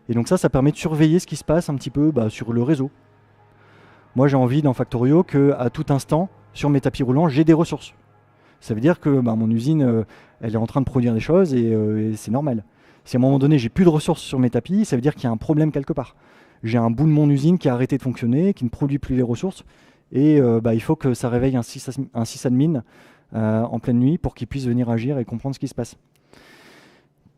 Et donc ça permet de surveiller ce qui se passe un petit peu sur le réseau. Moi j'ai envie dans Factorio qu'à tout instant, sur mes tapis roulants, j'ai des ressources. Ça veut dire que mon usine, elle est en train de produire des choses et c'est normal. Si à un moment donné, j'ai plus de ressources sur mes tapis, ça veut dire qu'il y a un problème quelque part. J'ai un bout de mon usine qui a arrêté de fonctionner, qui ne produit plus les ressources, et il faut que ça réveille un sysadmin en pleine nuit pour qu'il puisse venir agir et comprendre ce qui se passe.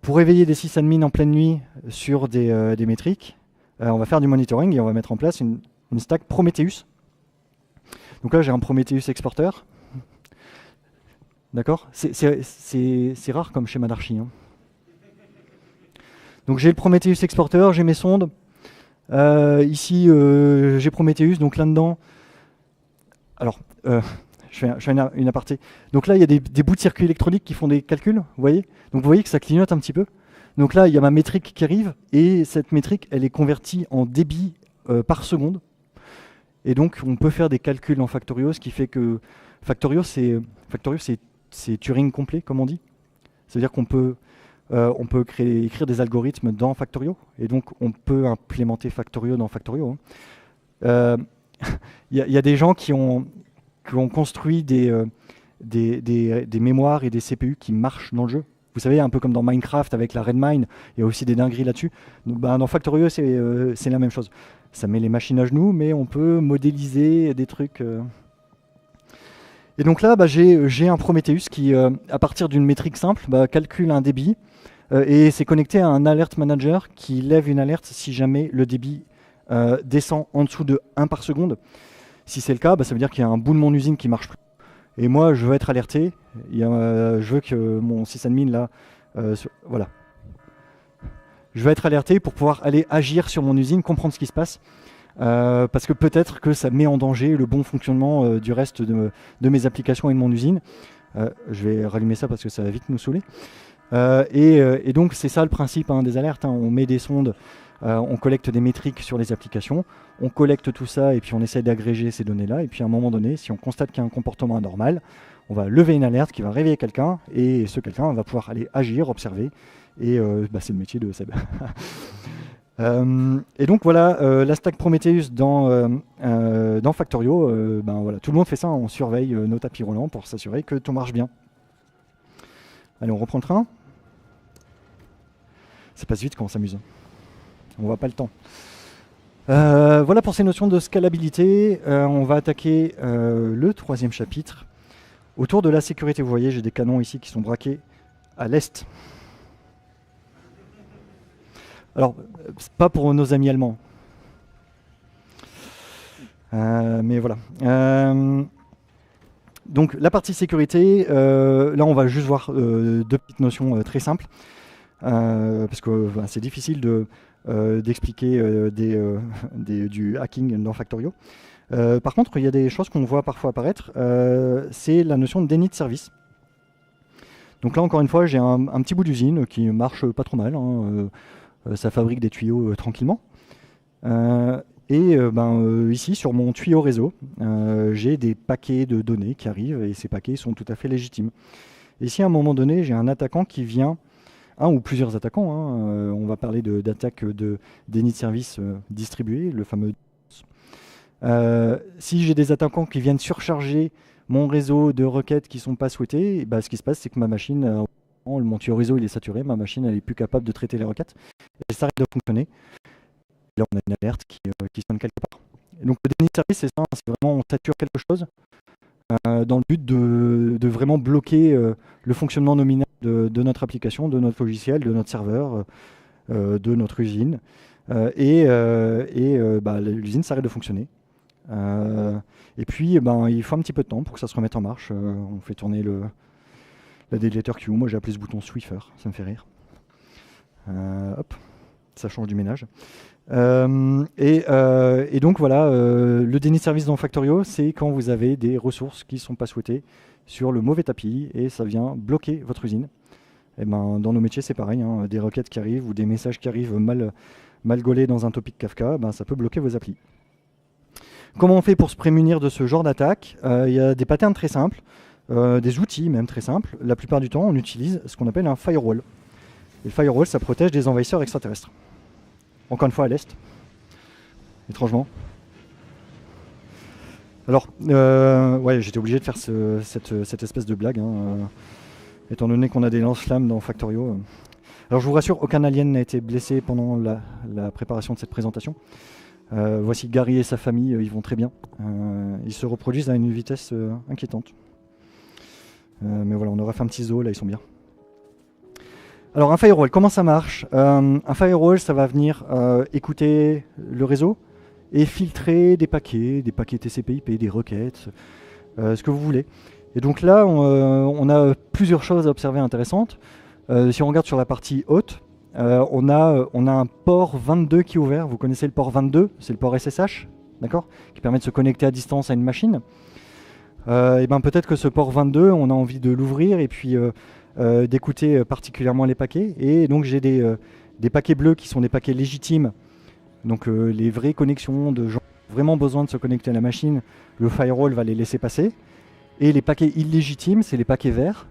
Pour réveiller des sysadmins en pleine nuit sur des métriques, on va faire du monitoring et on va mettre en place une stack Prometheus. Donc là, j'ai un Prometheus exporteur. D'accord ? C'est rare comme schéma d'archi. Donc j'ai le Prometheus exporteur, j'ai mes sondes. Ici, j'ai Prometheus, donc là-dedans... Alors, je fais une aparté. Donc là, il y a des bouts de circuit électronique qui font des calculs, vous voyez ? Donc vous voyez que ça clignote un petit peu. Donc là, il y a ma métrique qui arrive, et cette métrique, elle est convertie en débit par seconde. Et donc, on peut faire des calculs en Factorio, ce qui fait que Factorio, c'est Turing complet, comme on dit. C'est-à-dire qu'on peut écrire des algorithmes dans Factorio, et donc on peut implémenter Factorio dans Factorio. Il y a des gens qui ont construit des mémoires et des CPU qui marchent dans le jeu. Vous savez, un peu comme dans Minecraft avec la Redmine, il y a aussi des dingueries là-dessus. Dans Factorio, c'est la même chose. Ça met les machines à genoux, mais on peut modéliser des trucs... Et donc là, j'ai un Prometheus qui, à partir d'une métrique simple, calcule un débit et c'est connecté à un alert manager qui lève une alerte si jamais le débit descend en dessous de 1 par seconde. Si c'est le cas, ça veut dire qu'il y a un bout de mon usine qui marche plus. Et moi, je veux être alerté. Je veux que mon sysadmin là, voilà. Je veux être alerté pour pouvoir aller agir sur mon usine, comprendre ce qui se passe. Parce que peut-être que ça met en danger le bon fonctionnement du reste de mes applications et de mon usine. Je vais rallumer ça parce que ça va vite nous saouler. Et donc c'est ça le principe des alertes. On met des sondes, on collecte des métriques sur les applications, on collecte tout ça et puis on essaie d'agréger ces données-là. Et puis à un moment donné, si on constate qu'il y a un comportement anormal, on va lever une alerte qui va réveiller quelqu'un et ce quelqu'un va pouvoir aller agir, observer. Et c'est le métier de Seb. Et donc voilà, la stack Prometheus dans Factorio, ben voilà, tout le monde fait ça, on surveille nos tapis roulants pour s'assurer que tout marche bien. Allez, on reprend le train. Ça passe vite quand on s'amuse. On voit pas le temps. Voilà pour ces notions de scalabilité. On va attaquer le troisième chapitre. Autour de la sécurité, vous voyez, j'ai des canons ici qui sont braqués à l'est. Alors, pas pour nos amis allemands. Mais voilà. Donc, la partie sécurité, là, on va juste voir deux petites notions très simples. Parce que c'est difficile d'expliquer du hacking dans Factorio. Par contre, il y a des choses qu'on voit parfois apparaître. C'est la notion de déni de service. Donc là, encore une fois, j'ai un petit bout d'usine qui marche pas trop mal. Ça fabrique des tuyaux tranquillement. Ici, sur mon tuyau réseau, j'ai des paquets de données qui arrivent et ces paquets sont tout à fait légitimes. Et si à un moment donné, j'ai un attaquant qui vient, un ou plusieurs attaquants, on va parler d'attaque de déni de service distribué, le fameux. Si j'ai des attaquants qui viennent surcharger mon réseau de requêtes qui ne sont pas souhaitées, bah, ce qui se passe, c'est que ma machine, mon tuyau réseau il est saturé, ma machine elle est plus capable de traiter les requêtes, et ça arrête de fonctionner. Là, on a une alerte qui sonne quelque part. Et donc le déni de service, c'est ça, c'est vraiment on sature quelque chose dans le but de vraiment bloquer le fonctionnement nominal de notre application, de notre logiciel, de notre serveur, de notre usine. L'usine s'arrête de fonctionner. Et puis il faut un petit peu de temps pour que ça se remette en marche. On fait tourner la delegator queue. Moi j'ai appelé ce bouton Swiffer, ça me fait rire. Hop, ça change du ménage. Et donc voilà, le déni de service dans Factorio, c'est quand vous avez des ressources qui ne sont pas souhaitées sur le mauvais tapis et ça vient bloquer votre usine. Et dans nos métiers c'est pareil, des requêtes qui arrivent ou des messages qui arrivent mal gaulés dans un topic Kafka, ça peut bloquer vos applis. Comment on fait pour se prémunir de ce genre d'attaque? Il y a des patterns très simples, des outils même très simples. La plupart du temps, on utilise ce qu'on appelle un firewall. Et le firewall, ça protège des envahisseurs extraterrestres. Encore une fois à l'est, étrangement. Alors, ouais, j'étais obligé de faire cette espèce de blague, étant donné qu'on a des lance-flammes dans Factorio. Alors je vous rassure, aucun alien n'a été blessé pendant la préparation de cette présentation. Voici Gary et sa famille, ils vont très bien. Ils se reproduisent à une vitesse inquiétante. Mais voilà, on aura fait un petit zoo, là ils sont bien. Alors un firewall, comment ça marche? Un firewall, ça va venir écouter le réseau et filtrer des paquets TCP/IP, des requêtes, ce que vous voulez. Et donc là, on a plusieurs choses à observer intéressantes. Si on regarde sur la partie haute, on a un port 22 qui est ouvert. Vous connaissez le port 22, c'est le port SSH, d'accord, qui permet de se connecter à distance à une machine. Et peut-être que ce port 22, on a envie de l'ouvrir et puis d'écouter particulièrement les paquets. Et donc j'ai des paquets bleus qui sont des paquets légitimes. Donc les vraies connexions de gens qui ont vraiment besoin de se connecter à la machine, le firewall va les laisser passer. Et les paquets illégitimes, c'est les paquets verts.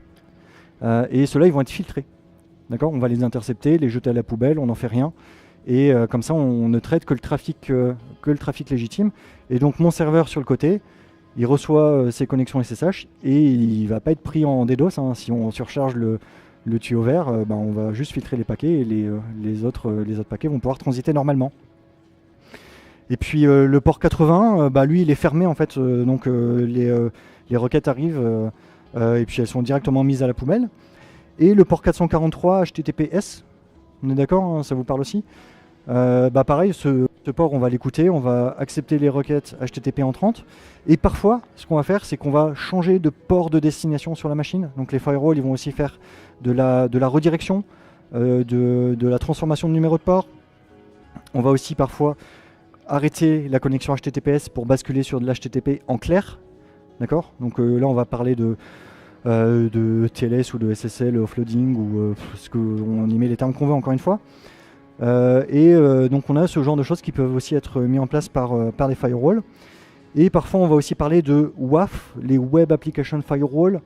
Et ceux-là, ils vont être filtrés. D'accord, on va les intercepter, les jeter à la poubelle, on n'en fait rien. Et comme ça, on ne traite que le trafic légitime. Et donc mon serveur sur le côté, il reçoit ses connexions SSH et il ne va pas être pris en DDoS. Si on surcharge le tuyau vert, on va juste filtrer les paquets et les autres paquets vont pouvoir transiter normalement. Et puis le port 80, lui il est fermé en fait, donc les requêtes arrivent et puis elles sont directement mises à la poubelle. Et le port 443 HTTPS, on est d'accord, ça vous parle aussi? Pareil, ce port on va l'écouter, on va accepter les requêtes HTTP entrante. Et parfois, ce qu'on va faire, c'est qu'on va changer de port de destination sur la machine. Donc les firewalls, ils vont aussi faire de la redirection, de la transformation de numéro de port. On va aussi parfois arrêter la connexion HTTPS pour basculer sur de l'HTTP en clair. D'accord? Donc là, on va parler de TLS ou de SSL offloading ou ce qu'on y met les termes qu'on veut encore une fois. Donc on a ce genre de choses qui peuvent aussi être mis en place par des firewalls. Et parfois on va aussi parler de WAF, les Web Application Firewall,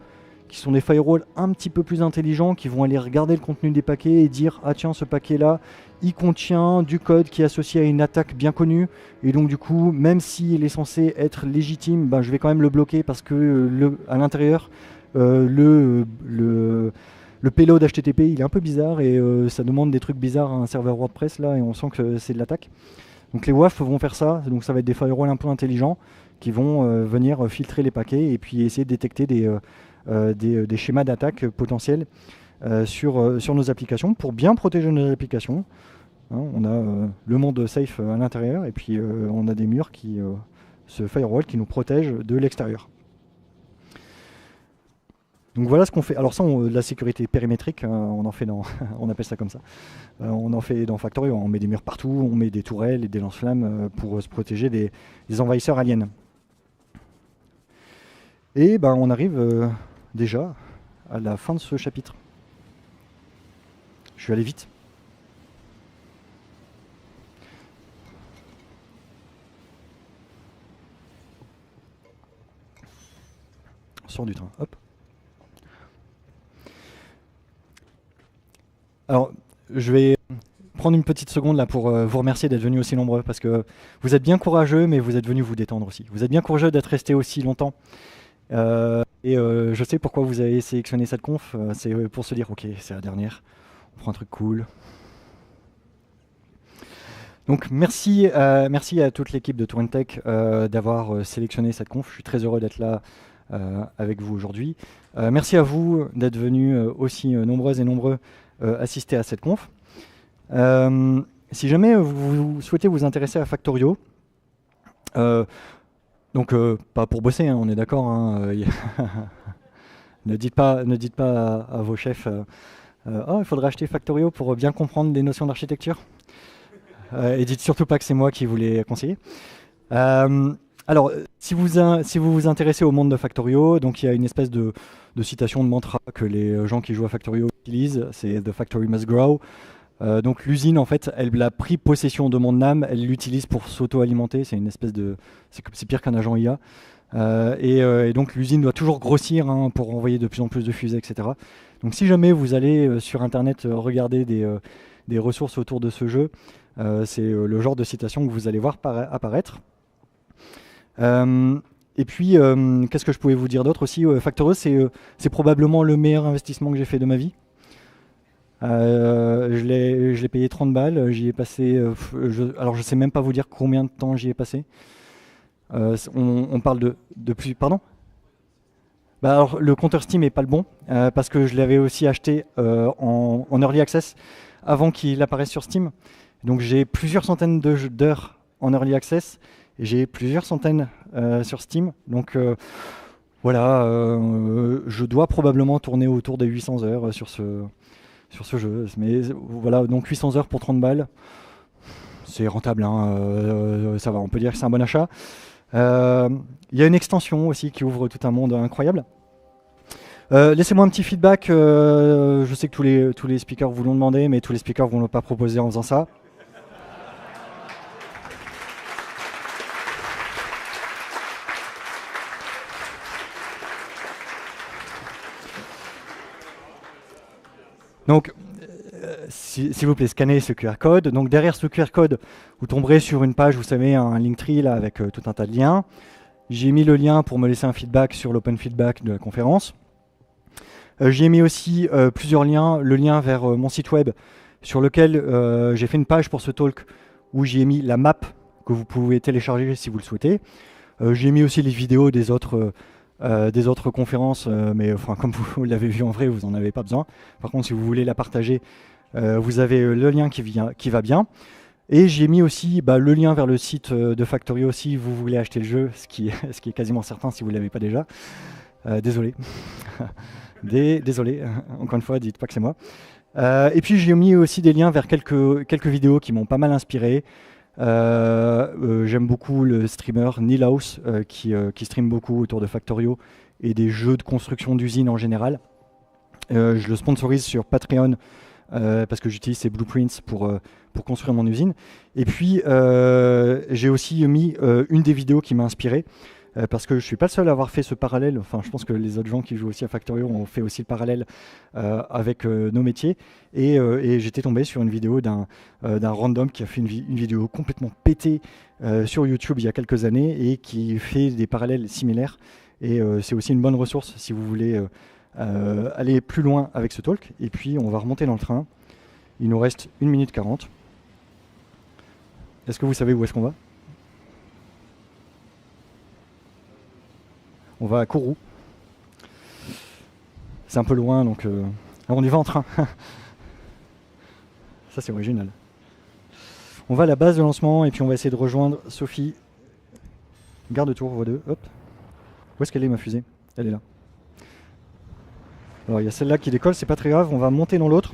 qui sont des firewalls un petit peu plus intelligents, qui vont aller regarder le contenu des paquets et dire ah tiens, ce paquet-là, il contient du code qui est associé à une attaque bien connue, et donc du coup, même s'il est censé être légitime, ben, je vais quand même le bloquer parce que à l'intérieur, le payload HTTP il est un peu bizarre et ça demande des trucs bizarres à un serveur WordPress là, et on sent que c'est de l'attaque. Donc les WAF vont faire ça, donc ça va être des firewalls un peu intelligents qui vont venir filtrer les paquets et puis essayer de détecter des schémas d'attaque potentiels sur nos applications pour bien protéger nos applications. Hein, on a le monde safe à l'intérieur et puis on a des murs ce firewall qui nous protège de l'extérieur. Donc voilà ce qu'on fait. Alors ça, la sécurité périmétrique, on en fait on appelle ça comme ça. On en fait dans Factorio. On met des murs partout, on met des tourelles et des lance-flammes pour se protéger des envahisseurs aliens. Et ben, on arrive déjà à la fin de ce chapitre. Je suis allé vite. On sort du train. Hop. Alors, je vais prendre une petite seconde là pour vous remercier d'être venus aussi nombreux, parce que vous êtes bien courageux, mais vous êtes venus vous détendre aussi. Vous êtes bien courageux d'être restés aussi longtemps. Je sais pourquoi vous avez sélectionné cette conf. C'est pour se dire, ok, c'est la dernière, on prend un truc cool. Donc merci à toute l'équipe de Twentech d'avoir sélectionné cette conf. Je suis très heureux d'être là avec vous aujourd'hui. Merci à vous d'être venus aussi nombreuses et nombreux assister à cette conf. Si jamais vous souhaitez vous intéresser à Factorio, donc pas pour bosser, hein, on est d'accord, hein, ne dites pas à vos chefs oh, il faudrait acheter Factorio pour bien comprendre les notions d'architecture. Et dites surtout pas que c'est moi qui vous l'ai conseillé. Alors, si vous vous intéressez au monde de Factorio, donc il y a une espèce de citation de mantra que les gens qui jouent à Factorio utilisent, c'est The Factory Must Grow. Donc l'usine, en fait, elle a pris possession de mon âme, elle l'utilise pour s'auto-alimenter, c'est une espèce de... c'est pire qu'un agent IA. Et donc l'usine doit toujours grossir hein, pour envoyer de plus en plus de fusées, etc. Donc si jamais vous allez sur Internet regarder des ressources autour de ce jeu, c'est le genre de citation que vous allez voir apparaître. Et puis, qu'est-ce que je pouvais vous dire d'autre aussi Factorio, c'est probablement le meilleur investissement que j'ai fait de ma vie. Je l'ai payé 30 balles, j'y ai passé... alors je sais même pas vous dire combien de temps j'y ai passé. On parle de plus... Pardon bah alors, le compteur Steam n'est pas le bon, parce que je l'avais aussi acheté en Early Access avant qu'il apparaisse sur Steam. Donc j'ai plusieurs centaines d'heures en Early Access, et j'ai plusieurs centaines sur Steam. Donc voilà, je dois probablement tourner autour des 800 heures sur ce jeu. Mais voilà, donc 800 heures pour 30 balles, c'est rentable, hein, ça va, on peut dire que c'est un bon achat. Il y a une extension aussi qui ouvre tout un monde incroyable. Laissez-moi un petit feedback. Je sais que tous les speakers vous l'ont demandé, mais tous les speakers ne vont pas proposer en faisant ça. Donc, s'il vous plaît, scannez ce QR code. Donc derrière ce QR code, vous tomberez sur une page, vous savez, un Linktree là, avec tout un tas de liens. J'ai mis le lien pour me laisser un feedback sur l'open feedback de la conférence. J'ai mis aussi plusieurs liens, le lien vers mon site web sur lequel j'ai fait une page pour ce talk où j'ai mis la map que vous pouvez télécharger si vous le souhaitez. J'ai mis aussi les vidéos des autres conférences, mais enfin, comme vous l'avez vu en vrai, vous n'en avez pas besoin. Par contre, si vous voulez la partager, vous avez le lien qui va bien. Et j'ai mis aussi le lien vers le site de Factorio si vous voulez acheter le jeu, ce qui est quasiment certain si vous ne l'avez pas déjà. Désolé. Désolé, encore une fois, dites pas que c'est moi. Et puis j'ai mis aussi des liens vers quelques vidéos qui m'ont pas mal inspiré. J'aime beaucoup le streamer Nilhouse qui stream beaucoup autour de Factorio et des jeux de construction d'usines en général. Je le sponsorise sur Patreon parce que j'utilise ses blueprints pour construire mon usine. Et puis j'ai aussi mis une des vidéos qui m'a inspiré. parce que je ne suis pas le seul à avoir fait ce parallèle. Enfin, je pense que les autres gens qui jouent aussi à Factorio ont fait aussi le parallèle avec nos métiers. Et j'étais tombé sur une vidéo d'un random qui a fait une vidéo complètement pétée sur YouTube il y a quelques années et qui fait des parallèles similaires. Et c'est aussi une bonne ressource si vous voulez aller plus loin avec ce talk. Et puis, on va remonter dans le train. Il nous reste 1 minute 40. Est-ce que vous savez où est-ce qu'on va? On va à Kourou. C'est un peu loin, donc on y va en train. Ça, c'est original. On va à la base de lancement et puis on va essayer de rejoindre Sophie. Garde-tour, voie 2. Hop. Où est-ce qu'elle est, ma fusée? Elle est là. Alors, il y a celle-là qui décolle, c'est pas très grave. On va monter dans l'autre.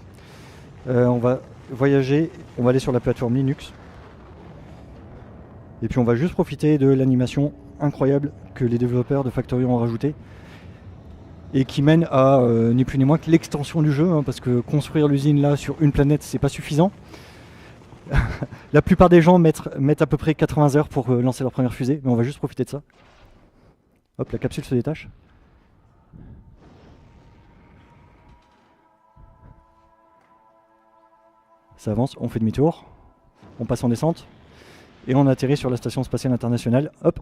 On va voyager. On va aller sur la plateforme Linux. Et puis on va juste profiter de l'animation incroyable que les développeurs de Factorio ont rajouté et qui mène à ni plus ni moins que l'extension du jeu, hein, parce que construire l'usine là sur une planète, c'est pas suffisant. La plupart des gens mettent à peu près 80 heures pour lancer leur première fusée, mais on va juste profiter de ça. Hop, la capsule se détache. Ça avance, on fait demi-tour, on passe en descente, et on atterrit sur la station spatiale internationale. Hop.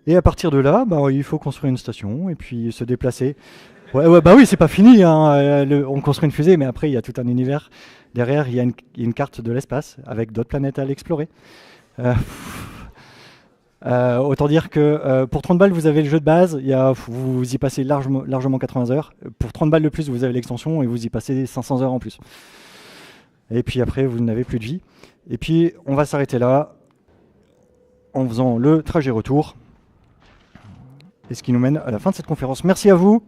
Et à partir de là, bah, il faut construire une station et puis se déplacer. Ouais, bah oui, c'est pas fini, hein. On construit une fusée, mais après il y a tout un univers. Derrière, il y a une carte de l'espace avec d'autres planètes à aller explorer. Autant dire que pour 30 balles, vous avez le jeu de base, vous y passez largement 80 heures. Pour 30 balles de plus, vous avez l'extension et vous y passez 500 heures en plus. Et puis après, vous n'avez plus de vie. Et puis, on va s'arrêter là en faisant le trajet retour. Et ce qui nous mène à la fin de cette conférence. Merci à vous.